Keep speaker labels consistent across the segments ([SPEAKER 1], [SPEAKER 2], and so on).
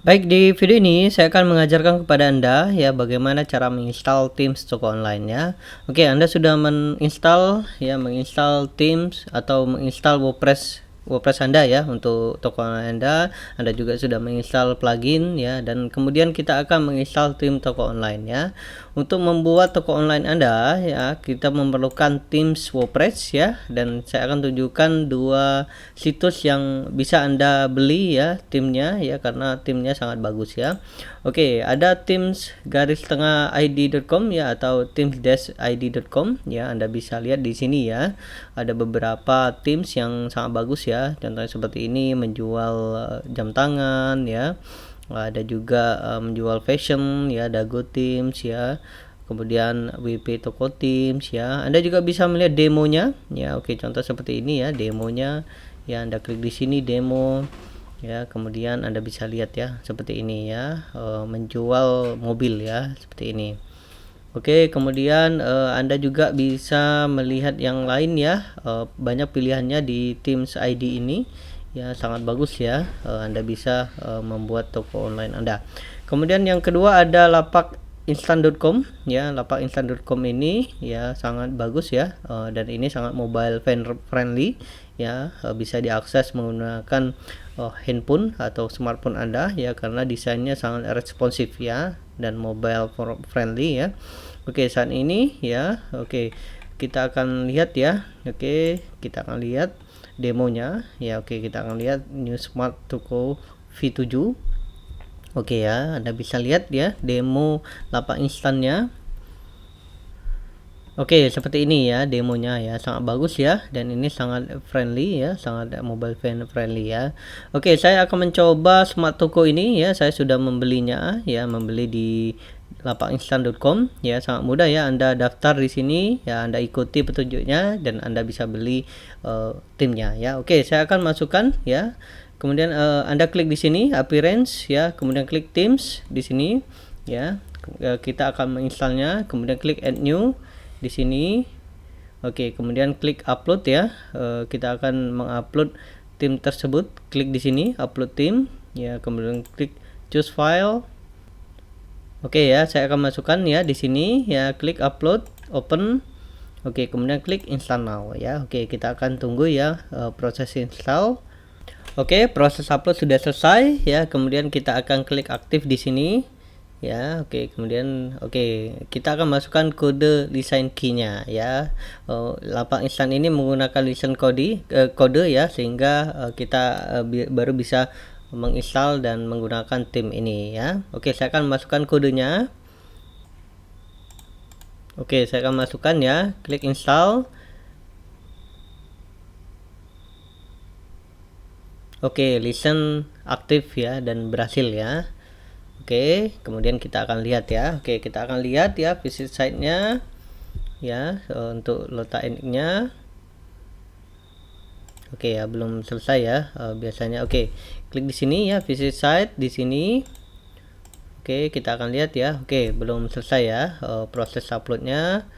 [SPEAKER 1] Baik, di video ini saya akan mengajarkan kepada Anda ya bagaimana cara menginstal Teams toko online ya. Oke, Anda sudah menginstal Teams atau menginstal WordPress Anda ya untuk toko online Anda. Anda juga sudah menginstal plugin ya, dan kemudian kita akan menginstal Teams toko online ya. Untuk membuat toko online Anda ya, kita memerlukan Teams WordPress ya, dan saya akan tunjukkan dua situs yang bisa Anda beli ya timnya ya, karena timnya sangat bagus ya. Oke, ada teams-id.com ya, atau teams-id.com ya. Anda bisa lihat di sini ya. Ada beberapa Teams yang sangat bagus ya. Contohnya seperti ini, menjual jam tangan ya. Ada juga menjual fashion ya, Dago Teams ya. Kemudian WP Toko Teams ya. Anda juga bisa melihat demonya ya. Oke, contoh seperti ini ya demonya ya. Anda klik di sini demo ya, kemudian Anda bisa lihat ya seperti ini ya, menjual mobil ya seperti ini. Oke, kemudian Anda juga bisa melihat yang lain ya, banyak pilihannya di Teams ID ini ya, sangat bagus ya. Anda bisa membuat toko online Anda. Kemudian yang kedua ada lapakinstan.com ya. Lapakinstan.com ini ya sangat bagus ya, dan ini sangat mobile friendly ya, bisa diakses menggunakan handphone atau smartphone Anda ya, karena desainnya sangat responsif ya dan mobile friendly ya. Oke, saat ini ya, oke, kita akan lihat ya. Oke, kita akan lihat demonya ya. Oke, kita akan lihat New Smart Toko V7. Oke ya, Anda bisa lihat ya demo lapak instannya. Oke, seperti ini ya demonya ya, sangat bagus ya, dan ini sangat friendly ya, sangat mobile friendly ya. Oke, saya akan mencoba Smart Toko ini ya. Saya sudah membelinya ya, membeli di lapakinstan.com ya, sangat mudah ya. Anda daftar di sini ya, Anda ikuti petunjuknya dan Anda bisa beli timnya ya. Oke, saya akan masukkan ya. Kemudian Anda klik di sini appearance ya, kemudian klik Teams di sini ya. Kita akan menginstalnya, kemudian klik add new di sini. Oke, kemudian klik upload ya. Kita akan mengupload tim tersebut. Klik di sini upload tim ya, kemudian klik choose file. Oke ya, saya akan masukkan ya di sini ya, klik upload, open. Oke, kemudian klik install now ya. Oke, kita akan tunggu ya proses install. Oke, proses upload sudah selesai ya. Kemudian kita akan klik aktif di sini ya. Oke, kemudian kita akan masukkan kode license key-nya ya. Lapak instan ini menggunakan license kode ya, sehingga kita baru bisa menginstal dan menggunakan tim ini ya. Oke, saya akan masukkan kodenya. Oke, saya akan masukkan ya, klik install. Oke, license aktif ya dan berhasil ya. Oke, kemudian kita akan lihat ya. Oke, kita akan lihat ya visit site-nya ya, untuk letak endingnya. Oke ya, belum selesai ya biasanya. Oke, klik di sini ya, visit site di sini. Oke, kita akan lihat ya. Oke, belum selesai ya proses uploadnya.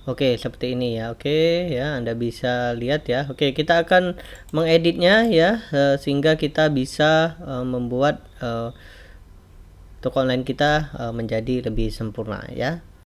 [SPEAKER 1] Oke, seperti ini ya. Oke ya, Anda bisa lihat ya. Oke, kita akan mengeditnya ya, sehingga kita bisa membuat toko online kita menjadi lebih sempurna ya.